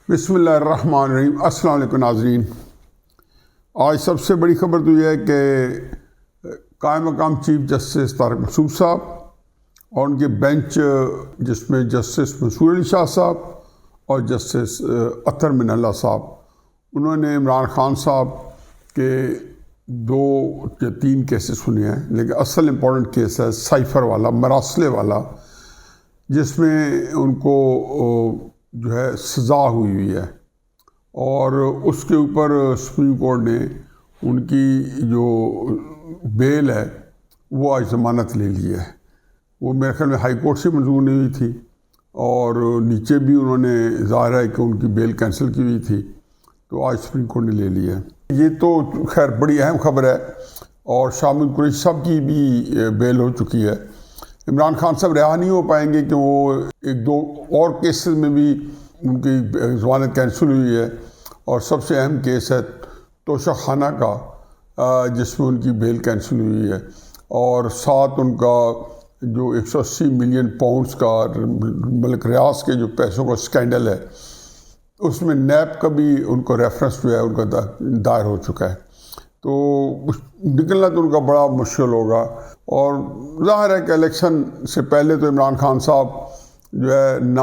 بسم اللہ الرحمن الرحیم۔ السلام علیکم ناظرین۔ آج سب سے بڑی خبر تو یہ ہے کہ قائم مقام چیف جسٹس طارق مسعود صاحب اور ان کے بینچ جس میں جسٹس منصور علی شاہ صاحب اور جسٹس اطہر من اللہ صاحب، انہوں نے عمران خان صاحب کے 2 یا 3 کیسز سنے ہیں، لیکن اصل امپورٹنٹ کیس ہے سائفر والا، مراسلے والا، جس میں ان کو جو ہے سزا ہوئی ہے، اور اس کے اوپر سپریم کورٹ نے ان کی جو بیل ہے وہ آج ضمانت لے لی ہے۔ وہ میرے خیال میں ہائی کورٹ سے منظور نہیں ہوئی تھی، اور نیچے بھی انہوں نے ظاہر ہے کہ ان کی بیل کینسل کی ہوئی تھی، تو آج سپریم کورٹ نے لے لی ہے۔ یہ تو خیر بڑی اہم خبر ہے، اور شامل قریشی صاحب کی بھی بیل ہو چکی ہے۔ عمران خان صاحب رہا نہیں ہو پائیں گے کہ وہ 1-2 اور کیسز میں بھی ان کی ضمانت کینسل ہوئی ہے، اور سب سے اہم کیس ہے توشہ خانہ کا، جس میں ان کی بیل کینسل ہوئی ہے، اور ساتھ ان کا جو 180 ملین پاؤنڈز کا ملک ریاض کے جو پیسوں کا سکینڈل ہے، اس میں نیب کا بھی ان کو ریفرنس جو ہے ان کا دائر ہو چکا ہے، تو نکلنا تو ان کا بڑا مشکل ہوگا۔ اور ظاہر ہے کہ الیکشن سے پہلے تو عمران خان صاحب جو ہے نہ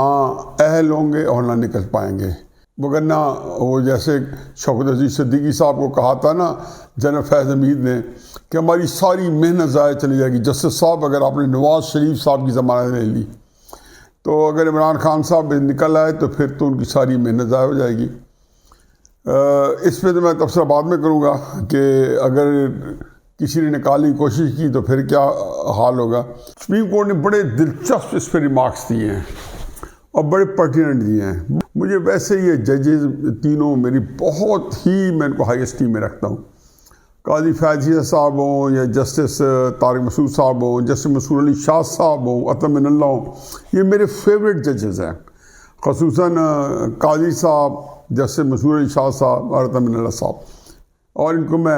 اہل ہوں گے اور نہ نکل پائیں گے، وگرنہ وہ جیسے شوکت عزیز صدیقی صاحب کو کہا تھا نا جنرل فیض حمید نے کہ ہماری ساری محنت ضائع چلی جائے گی۔ جسٹس صاحب اگر آپ نے نواز شریف صاحب کی ضمانت لے لی، تو اگر عمران خان صاحب نکل آئے تو پھر تو ان کی ساری محنت ضائع ہو جائے گی۔ اس پہ تو میں تبصرہ بعد میں کروں گا کہ اگر کسی نے نکالنے کی کوشش کی تو پھر کیا حال ہوگا۔ سپریم کورٹ نے بڑے دلچسپ اس پہ ریمارکس دیے ہیں اور بڑے پرٹیننٹ دیے ہیں۔ مجھے ویسے یہ ججز تینوں میری بہت ہی، میں ان کو ہائی اسٹیم میں رکھتا ہوں۔ قاضی فیض صاحب ہوں یا جسٹس طارق مسعود صاحب ہوں، جسٹس منصور علی شاہ صاحب ہوں، اطہر من اللہ ہوں، یہ میرے فیوریٹ ججز ہیں، خصوصاً قاضی صاحب، جسٹس منصور علی شاہ صاحب اور اطہر من اللہ صاحب۔ اور ان کو میں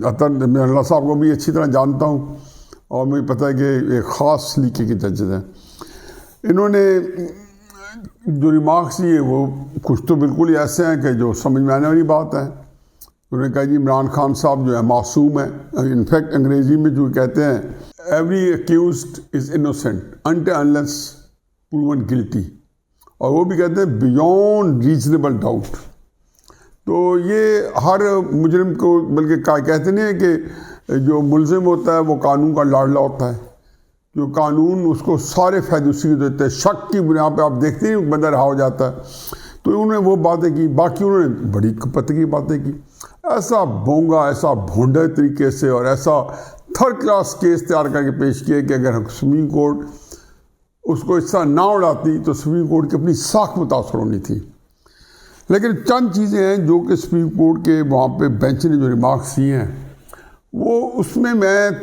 اطہر من اللہ صاحب کو بھی اچھی طرح جانتا ہوں، اور مجھے پتہ ہے کہ ایک خاص سلیقے کے ججز ہیں۔ انہوں نے جو ریمارکس دیے وہ کچھ تو بالکل ہی ایسے ہیں کہ جو سمجھ میں آنے والی بات ہے۔ انہوں نے کہا جی عمران خان صاحب جو ہے معصوم ہے، انفیکٹ انگریزی میں جو کہتے ہیں ایوری ایکیوزڈ از انوسینٹ انٹل انلیس پروون گلٹی، اور وہ بھی کہتے ہیں بیونڈ ریزنیبل ڈاؤٹ۔ تو یہ ہر مجرم کو، بلکہ کہتے نہیں ہیں کہ جو ملزم ہوتا ہے وہ قانون کا لاڈلا ہوتا ہے، جو قانون اس کو سارے فائدے اسی کو دیتے ہیں، شک کی بنیاد پہ آپ دیکھتے ہیں بندہ رہا ہو جاتا ہے۔ تو انہوں نے وہ باتیں کی، باقی انہوں نے بڑی پتے کی باتیں کی، ایسا بونگا، ایسا بھونڈے طریقے سے اور ایسا تھرڈ کلاس کیس تیار کر کے پیش کیے کہ اگر سپریم کورٹ اس کو اس طرح نہ اڑاتی تو سپریم کورٹ کی اپنی ساکھ متاثر ہونی تھی۔ لیکن چند چیزیں ہیں جو کہ سپریم کورٹ کے وہاں پہ بینچ نے جو ریمارکس دیے ہیں، وہ اس میں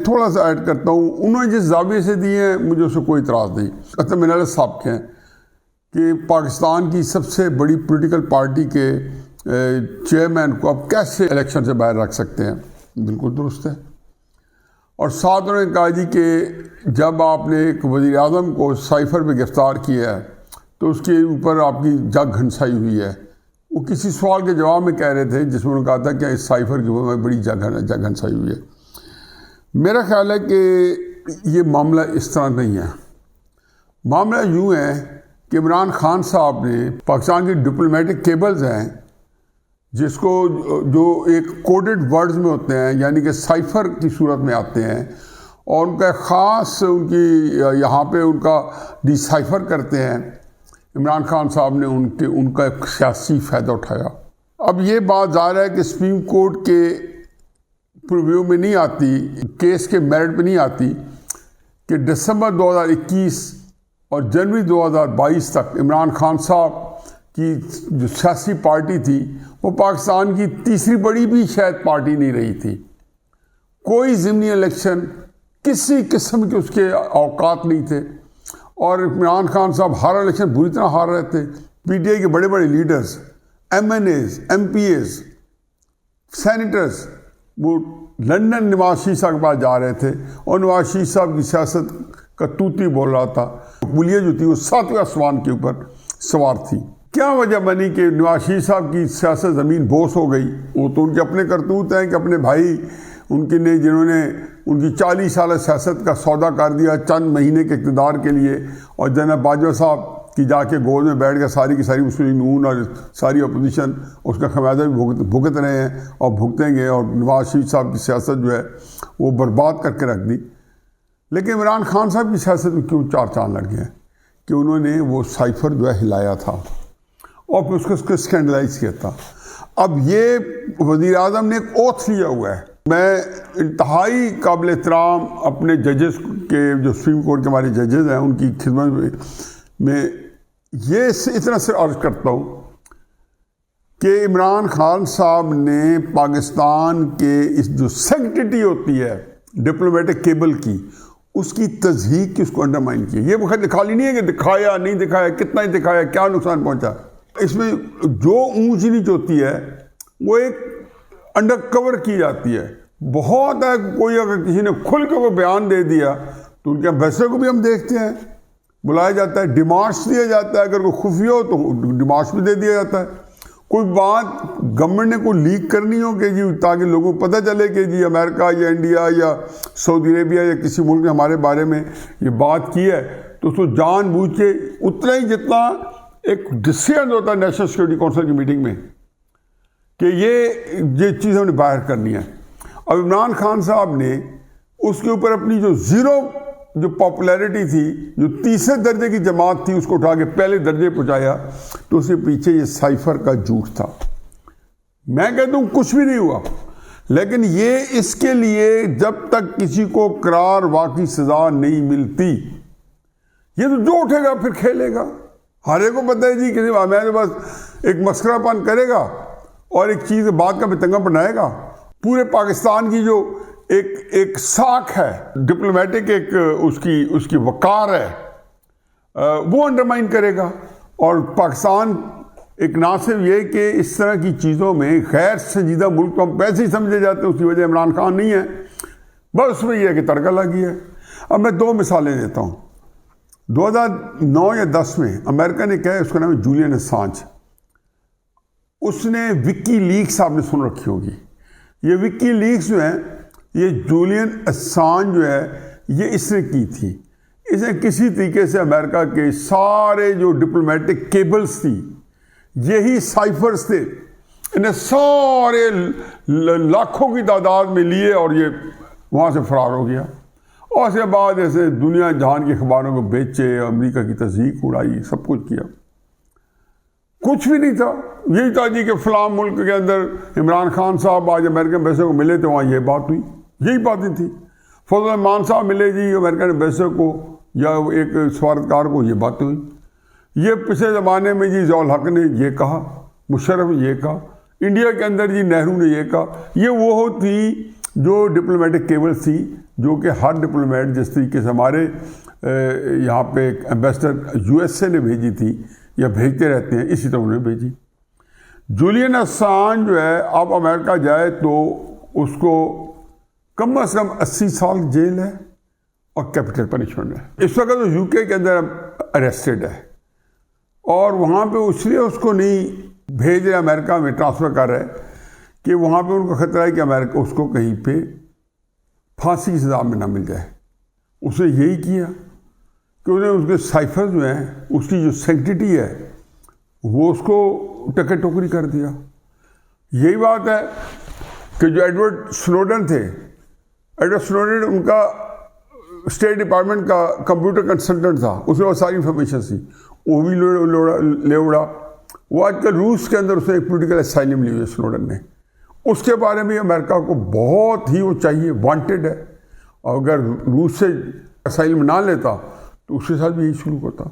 تھوڑا سا ایڈ کرتا ہوں۔ انہوں نے جس زاویے سے دیے ہیں مجھے اس سے کوئی اعتراض نہیں۔ اطہر من اللہ صاحب کے ہیں کہ پاکستان کی سب سے بڑی پولیٹیکل پارٹی کے چیئرمین کو آپ کیسے الیکشن سے باہر رکھ سکتے ہیں، بالکل درست ہے۔ اور ساتھ انہوں نے کہا جی کہ جب آپ نے ایک وزیر اعظم کو سائفر میں گرفتار کیا ہے تو اس کے اوپر آپ کی جگ گھنسائی ہوئی ہے۔ وہ کسی سوال کے جواب میں کہہ رہے تھے جس میں انہوں نے کہا تھا کہ اس سائفر کے اوپر بڑی جگ گھنسائی ہوئی ہے۔ میرا خیال ہے کہ یہ معاملہ اس طرح نہیں ہے۔ معاملہ یوں ہے کہ عمران خان صاحب نے پاکستان کی ڈپلومیٹک کیبلز ہیں جس کو جو ایک کوڈڈ ورڈز میں ہوتے ہیں، یعنی کہ سائفر کی صورت میں آتے ہیں، اور ان کا خاص ان کی یہاں پہ ان کا ڈی سائفر کرتے ہیں۔ عمران خان صاحب نے ان کا ایک سیاسی فائدہ اٹھایا۔ اب یہ بات ظاہر ہے کہ سپریم کورٹ کے پرویو میں نہیں آتی، کیس کے میرٹ پہ نہیں آتی کہ دسمبر 2021 اور جنوری 2022 تک عمران خان صاحب کی جو سیاسی پارٹی تھی وہ پاکستان کی تیسری بڑی بھی شاید پارٹی نہیں رہی تھی۔ کوئی ضمنی الیکشن کسی قسم کے اس کے اوقات نہیں تھے، اور عمران خان صاحب ہر الیکشن بری طرح ہار رہے تھے۔ پی ٹی آئی کے بڑے بڑے leaders, MNAs, MPAs, senators, وہ لندن نواز شریف صاحب کے پاس جا رہے تھے، اور نواز شریف صاحب کی سیاست کا توتی بول رہا تھا۔ مقبولیت جو تھی وہ 7ویں آسمان کے اوپر سوار تھی۔ کیا وجہ بنی کہ نواز شریف صاحب کی سیاست زمین بوس ہو گئی؟ وہ تو ان کے اپنے کرتوت ہیں کہ اپنے بھائی ان کے نے جنہوں نے ان کی 40 سالہ سیاست کا سودا کر دیا چند مہینے کے اقتدار کے لیے، اور جناب باجوہ صاحب کی جا کے گود میں بیٹھ کے ساری کی ساری مسلم نون اور ساری اپوزیشن اس کا خمیازہ بھی بھگت رہے ہیں اور بھگتیں گے، اور نواز شریف صاحب کی سیاست جو ہے وہ برباد کر کے رکھ دی۔ لیکن عمران خان صاحب کی سیاست میں کیوں چار چاند لگ گئے ہیں کہ انہوں نے وہ سائفر جو ہے ہلایا تھا اور پھر اس کو اسکینڈلائز کیا تھا۔ اب یہ وزیر اعظم نے ایک اوتھ لیا ہوا ہے۔ میں انتہائی قابل احترام اپنے ججز کے جو سپریم کورٹ کے ہمارے ججز ہیں ان کی خدمت میں یہ اتنا سے عرض کرتا ہوں کہ عمران خان صاحب نے پاکستان کے اس جو سینکٹیٹی ہوتی ہے ڈپلومیٹک کیبل کی، اس کی تضحیق کی، اس کو انڈرمائن کیا۔ یہ وقت خالی نہیں ہے کہ دکھایا نہیں دکھایا، کتنا ہی دکھایا، کیا نقصان پہنچا۔ اس میں جو اونچ نیچ ہوتی ہے وہ ایک انڈر کور کی جاتی ہے۔ بہت ہے کوئی اگر کسی نے کھل کے وہ بیان دے دیا تو ان کے ایمبیسڈر کو بھی ہم دیکھتے ہیں، بلایا جاتا ہے، ڈیمارش دیا جاتا ہے، اگر کوئی خفیہ ہو تو ڈیمارش بھی دے دیا جاتا ہے۔ کوئی بات گورنمنٹ نے کوئی لیک کرنی ہو کہ جی تاکہ لوگوں کو پتہ چلے کہ جی امریکہ یا انڈیا یا سعودی عربیہ یا کسی ملک نے ہمارے بارے میں یہ بات کی ہے، تو اس کو جان بوجھ کے اتنا ہی جتنا ایک ڈسیزن ہوتا ہے نیشنل سیکورٹی کونسل کی میٹنگ میں کہ یہ چیز ہم نے باہر کرنی ہے۔ اب عمران خان صاحب نے اس کے اوپر اپنی جو زیرو جو پاپولیرٹی تھی، جو تیسرے درجے کی جماعت تھی، اس کو اٹھا کے پہلے درجے پہنچایا، تو اس کے پیچھے یہ سائفر کا جھوٹ تھا۔ میں کہتا ہوں کچھ بھی نہیں ہوا، لیکن یہ اس کے لیے جب تک کسی کو قرار واقعی سزا نہیں ملتی، یہ تو جو اٹھے گا پھر کھیلے گا۔ ہر ایک کو پتہ ہے جی کسی میں تو بس ایک مسخرہ پن کرے گا اور ایک چیز بات کا پتنگا بنائے گا۔ پورے پاکستان کی جو ایک ساکھ ہے ڈپلومیٹک، ایک اس کی وقار ہے، وہ انڈرمائن کرے گا۔ اور پاکستان ایک نہ صرف یہ کہ اس طرح کی چیزوں میں غیر سنجیدہ ملک کو ہم پیسے ہی سمجھے جاتے ہیں، اس کی وجہ عمران خان نہیں ہے، بس اس میں یہ ہے کہ تڑکا لگی ہے۔ اب میں 2 مثالیں دیتا ہوں۔ 2009 یا 10 میں امریکہ نے کہا، اس کا نام ہے جولین اسانج، اس نے وکی لیکس آپ نے سن رکھی ہوگی۔ یہ وکی لیکس جو ہیں، یہ جولین اسانج جو ہے یہ اس نے کی تھی۔ اس نے کسی طریقے سے امریکہ کے سارے جو ڈپلومیٹک کیبلز تھی، یہی سائفرز تھے، انہیں سارے لاکھوں کی تعداد میں لیے اور یہ وہاں سے فرار ہو گیا، اور اس کے بعد ایسے دنیا جہان کی اخباروں کو بیچے، امریکہ کی تضحیق اڑائی، سب کچھ کیا۔ کچھ بھی نہیں تھا، یہی تھا جی کہ فلاں ملک کے اندر عمران خان صاحب آج امریکن ایمبیسڈر کو ملے تو وہاں یہ بات ہوئی، یہی باتیں تھیں۔ فضل الرحمان صاحب ملے جی امریکن ایمبیسڈر کو یا ایک سفارتکار کو، یہ باتیں ہوئی۔ یہ پچھلے زمانے میں جی ضیاء الحق نے یہ کہا، مشرف نے یہ کہا، انڈیا کے اندر جی نہرو نے یہ کہا۔ یہ وہ تھی جو ڈپلومیٹک کیبلز تھی جو کہ ہر ڈپلومیٹ جس طریقے سے ہمارے یہاں پہ ایک ایمبیسڈر یو ایس اے نے بھیجی تھی یا بھیجتے رہتے ہیں، اسی طرح انہوں نے بھیجی۔ جولین اسانج جو ہے اب امریکہ جائے تو اس کو کم از کم 80 سال جیل ہے اور کیپٹل پنشمنٹ ہے۔ اس وقت وہ یو کے اندر اریسٹڈ ہے، اور وہاں پہ اس لیے اس کو نہیں بھیج رہے امریکہ میں ٹرانسفر کر رہے کہ وہاں پہ ان کو خطرہ ہے کہ امریکہ اس کو کہیں پہ پھانسی کی سزا میں نہ مل جائے۔ اس نے یہی کیا کہ انہیں اس کے سائفر جو ہیں، اس کی جو سینکٹیٹی ہے وہ اس کو ٹکر ٹوکری کر دیا۔ یہی بات ہے کہ جو ایڈورڈ سنوڈن تھے، ایڈورڈ سنوڈن ان کا اسٹیٹ ڈپارٹمنٹ کا کمپیوٹر کنسلٹنٹ تھا، اس میں وہ ساری انفارمیشن تھی، وہ بھی لے اڑا۔ وہ آج کل روس کے اندر اس نے ایک پولیٹیکل اسائلم لی ہوئی ہے سنوڈن نے، اس کے بارے میں امریکہ کو بہت ہی وہ چاہیے، وانٹیڈ ہے، اور اگر روس سے اسائلم نہ لیتا تو اس کے ساتھ بھی یہی سلوک ہوتا۔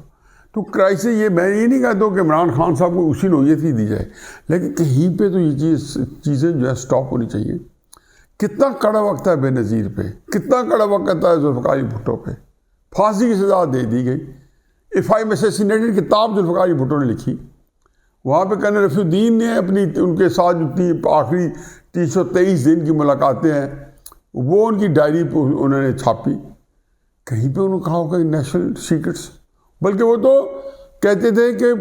تو کرائسس یہ میں یہ نہیں کہتا ہوں کہ عمران خان صاحب کو اسی نوعیت ہی دی جائے، لیکن کہیں پہ تو یہ چیزیں جو ہے سٹاپ ہونی چاہیے۔ کتنا کڑا وقت ہے بے نظیر پہ، کتنا کڑا وقت ہے ذوالفقار بھٹو پہ، پھانسی کی سزا دے دی گئی۔ اف آئی ایم اسیسینیٹڈ کتاب ذوالفقار بھٹو نے لکھی، وہاں پہ کرنل رفیع الدین نے اپنی ان کے ساتھ جتنی آخری 323 دن کی ملاقاتیں ہیں وہ ان کی ڈائری پہ انہوں نے چھاپی۔ کہیں پہ انہوں نے کہا ہوگا کہ نیشنل سیکرٹس، بلکہ وہ تو کہتے تھے کہ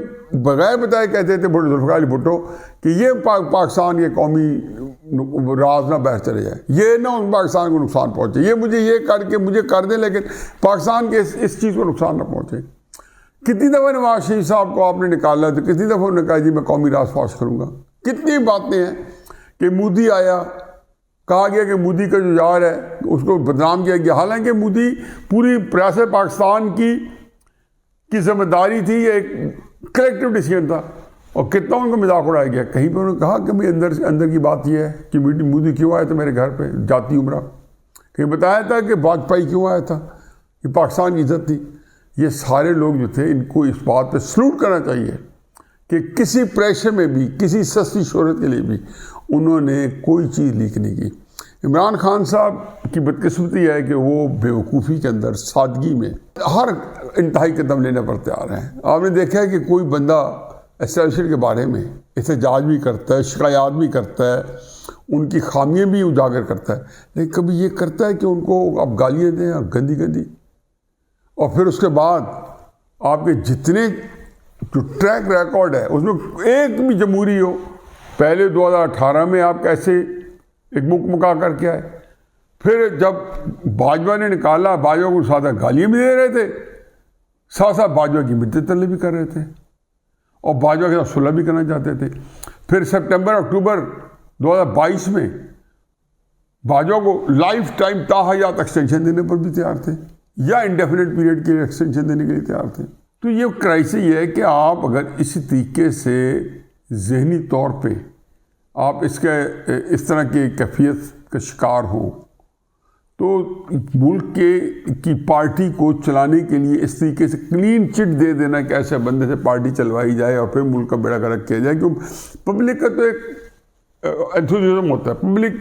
بغیر بتائے کہتے تھے ذوالفقار علی بھٹو کہ یہ پاکستان کے قومی راز نہ باہر چلے جائے، یہ نہ ان پاکستان کو نقصان پہنچے، یہ مجھے یہ کر کے مجھے کر دیں لیکن پاکستان کے اس چیز کو نقصان نہ پہنچے۔ کتنی دفعہ نواز شریف صاحب کو آپ نے نکالا تو کتنی دفعہ انہوں نے کہا جی میں قومی راز فاش کروں گا۔ کتنی باتیں ہیں کہ مودی آیا، کہا گیا کہ مودی کا جو یار ہے اس کو بدنام کیا گیا، حالانکہ مودی پوری پریس پاکستان کی ذمہ داری تھی، یہ ایک کلیکٹیو ڈیسیجن تھا، اور کتنا ان کو مذاق اڑایا گیا۔ کہیں پہ انہوں نے کہا کہ بھائی اندر کی بات یہ ہے کہ مودی کیوں آیا تھا میرے گھر پہ جاتی عمرہ، کہیں بتایا تھا کہ واجپئی کیوں آیا تھا، یہ پاکستان کی عزت تھی۔ یہ سارے لوگ جو تھے ان کو اس بات پہ سلوٹ کرنا چاہیے کہ کسی پریشر میں بھی، کسی سستی شہرت کے لیے بھی انہوں نے کوئی چیز لیک نہیں کی۔ عمران خان صاحب کی بدقسمتی ہے کہ وہ بیوقوفی کے اندر سادگی میں ہر انتہائی قدم لینے پر تیار ہیں۔ آپ نے دیکھا ہے کہ کوئی بندہ اسٹیبلشمنٹ کے بارے میں احتجاج بھی کرتا ہے، شکایات بھی کرتا ہے، ان کی خامیاں بھی اجاگر کرتا ہے، لیکن کبھی یہ کرتا ہے کہ ان کو آپ گالیاں دیں اور گندی گندی، اور پھر اس کے بعد آپ کے جتنے جو ٹریک ریکارڈ ہے اس میں ایک بھی جمہوری ہو، پہلے 2018 میں آپ کیسے ایک مکا کر کے آئے، پھر جب باجوہ نے نکالا باجوہ کو سادہ گالیاں بھی دے رہے تھے، ساتھ ساتھ باجوہ کی مدت طلب بھی کر رہے تھے اور باجوہ کے ساتھ صلح بھی کرنا چاہتے تھے۔ پھر سپٹمبر اکتوبر 2022 میں باجوہ کو لائف ٹائم تاحیات ایکسٹینشن دینے پر بھی تیار تھے یا انڈیفینٹ پیریڈ کے لیے ایکسٹینشن دینے کے لیے تیار تھے۔ تو یہ کرائسس یہ ہے کہ آپ اگر اسی طریقے سے ذہنی طور پہ آپ اس طرح کی کیفیت کا شکار ہوں تو ملک کی پارٹی کو چلانے کے لیے اس طریقے سے کلین چٹ دے دینا کہ ایسے بندے سے پارٹی چلوائی جائے اور پھر ملک کا بیڑا غرق کیا جائے، کیونکہ پبلک کا تو ایک انتھوزیازم ہوتا ہے، پبلک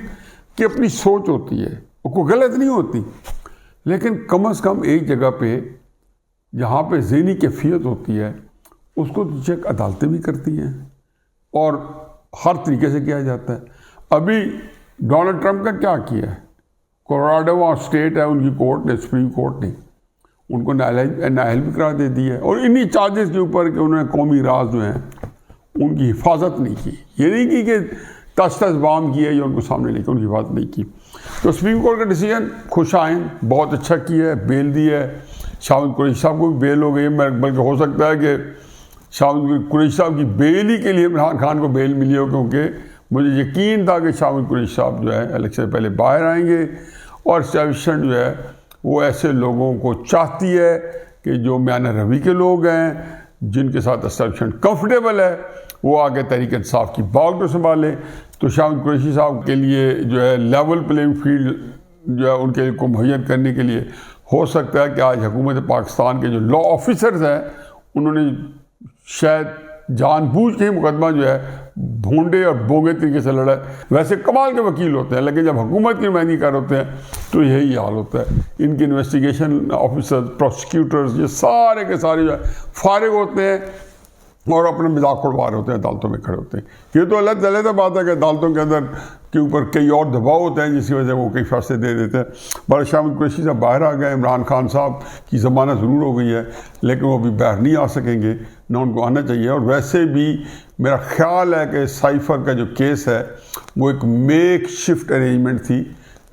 کی اپنی سوچ ہوتی ہے، وہ کوئی غلط نہیں ہوتی، لیکن کم از کم ایک جگہ پہ جہاں پہ ذہنی کیفیت ہوتی ہے اس کو چیک عدالتیں بھی کرتی ہیں اور ہر طریقے سے کیا جاتا ہے۔ ابھی ڈونلڈ ٹرمپ کا کیا کیا ہے، کولوراڈو وہاں اسٹیٹ ہے، ان کی کورٹ نے، سپریم کورٹ نے ان کو نااہل بھی قرار دے دی ہے، اور انہی چارجز کے اوپر کہ انہوں نے قومی راز جو ہیں ان کی حفاظت نہیں کی، یہ نہیں کی کہ تش تش بام کی ہے یا ان کو سامنے لے کے ان کی حفاظت نہیں کی۔ تو سپریم کورٹ کا ڈیسیجن خوش آئند، بہت اچھا کیا ہے، بیل دی ہے، شاہد قریشی صاحب کو بھی بیل ہو گئی ہے، بلکہ ہو سکتا ہے کہ شاہد قریشی صاحب کی بیل ہی کے لیے عمران خان کو بیل ملی ہو، کیونکہ مجھے یقین تھا کہ شاہد قریشی صاحب جو ہے الیکشن پہلے باہر آئیں گے، اور اسٹیبلشمنٹ جو ہے وہ ایسے لوگوں کو چاہتی ہے کہ جو میانہ روی کے لوگ ہیں، جن کے ساتھ اسٹیبلشمنٹ کمفرٹیبل ہے، وہ آگے تحریک انصاف کی باغ کو سنبھالے۔ تو شاہد قریشی صاحب کے لیے جو ہے لیول پلینگ فیلڈ جو ہے ان کے کو مہیا کرنے کے لیے ہو سکتا ہے کہ آج حکومت پاکستان کے جو لا آفیسرز ہیں انہوں نے شاید جان بوجھ کے ہی مقدمہ جو ہے بھونڈے اور بونگے طریقے سے لڑا ہے۔ ویسے کمال کے وکیل ہوتے ہیں، لیکن جب حکومت کی نمائندگی کر ہوتے ہیں تو یہی حال ہوتا ہے۔ ان کی انویسٹیگیشن آفیسرز، پروسیکیوٹرز، یہ سارے کے سارے جو ہے فارغ ہوتے ہیں اور اپنے مذاق اڑوا رہے ہوتے ہیں، عدالتوں میں کھڑے ہوتے ہیں۔ یہ تو علیحدہ بات ہے کہ عدالتوں کے اندر کے اوپر کئی اور دباؤ ہوتے ہیں جس کی وجہ سے وہ کئی فیصلے دے دیتے ہیں۔ بڑا شاہد قریشی صاحب باہر آ گئے، عمران خان صاحب کی ضمانت ضرور ہو گئی ہے لیکن وہ ابھی باہر نہیں آ سکیں گے، نہ ان کو آنا چاہیے۔ اور ویسے بھی میرا خیال ہے کہ سائفر کا جو کیس ہے وہ ایک میک شفٹ ارینجمنٹ تھی،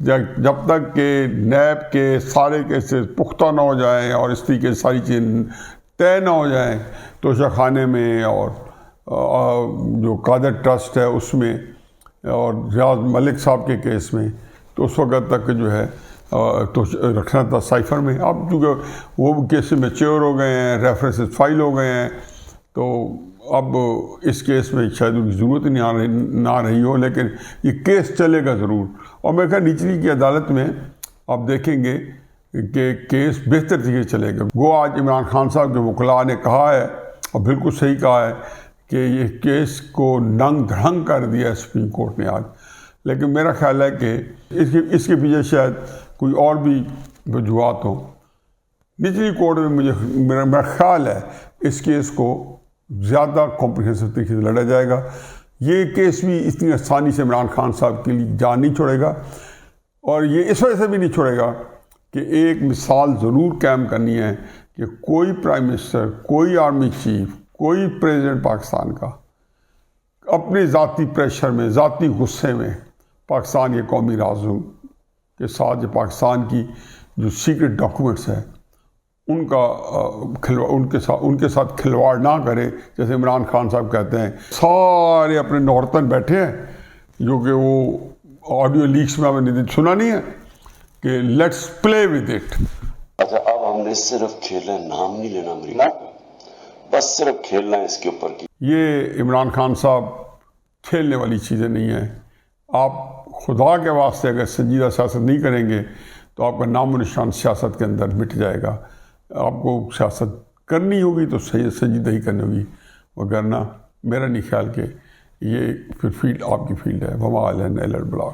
جب تک کہ نیب کے سارے کیسز پختہ نہ ہو جائیں اور اس طریقے سے ساری چیزیں طے نہ ہو جائیں توشہ خانے میں اور جو قادر ٹرسٹ ہے اس میں اور ریاض ملک صاحب کے کیس میں، تو اس وقت تک جو ہے تو رکھنا تھا سائفر میں۔ اب چونکہ وہ کیس میچور ہو گئے ہیں، ریفرنسز فائل ہو گئے ہیں، تو اب اس کیس میں شاید ان کی ضرورت ہی نہ رہی ہو، لیکن یہ کیس چلے گا ضرور۔ اور میں کہا نچلی کی عدالت میں آپ دیکھیں گے کہ کیس بہتر طریقے سے چلے گا۔ وہ آج عمران خان صاحب کے وکلاء نے کہا ہے اور بالکل صحیح کہا ہے کہ یہ کیس کو ننگ دھڑنگ کر دیا ہے سپریم کورٹ نے آج، لیکن میرا خیال ہے کہ اس کے پیچھے شاید کوئی اور بھی وجوہات ہوں۔ نچلی کورٹ میں میرا خیال ہے اس کیس کو زیادہ کمپریہنسو طریقے سے لڑا جائے گا۔ یہ کیس بھی اتنی آسانی سے عمران خان صاحب کے لیے جان نہیں چھوڑے گا، اور یہ اس وجہ سے بھی نہیں چھوڑے گا کہ ایک مثال ضرور قائم کرنی ہے کہ کہ کوئی پرائم منسٹر، کوئی آرمی چیف، کوئی پریزیڈنٹ پاکستان کا اپنے ذاتی پریشر میں، ذاتی غصے میں پاکستان کے قومی رازوں کے ساتھ، جو پاکستان کی جو سیکرٹ ڈاکومنٹس ہیں ان کے ساتھ کھلواڑ نہ کرے. جیسے عمران خان صاحب کہتے ہیں، سارے اپنے نورتن بیٹھے ہیں، جو کہ وہ آڈیو لیکس میں ہم نے سنا نہیں ہے کہ لیٹس پلے ود اٹ. اچھا، اب ہم نے صرف کھیلنا، نام نہیں لینا امریکہ، بس صرف کھیلنا ہے اس کے اوپر کی. یہ عمران خان صاحب کھیلنے والی چیزیں نہیں ہیں. آپ خدا کے واسطے اگر سنجیدہ سیاست نہیں کریں گے تو آپ کا نام و نشان سیاست کے اندر مٹ جائے گا. آپ کو سیاست کرنی ہوگی تو سنجیدہ ہی کرنی ہوگی، وگرنہ میرا نہیں خیال کہ یہ پھر فیلڈ آپ کی فیلڈ ہے. وما علینا الا البلاغ.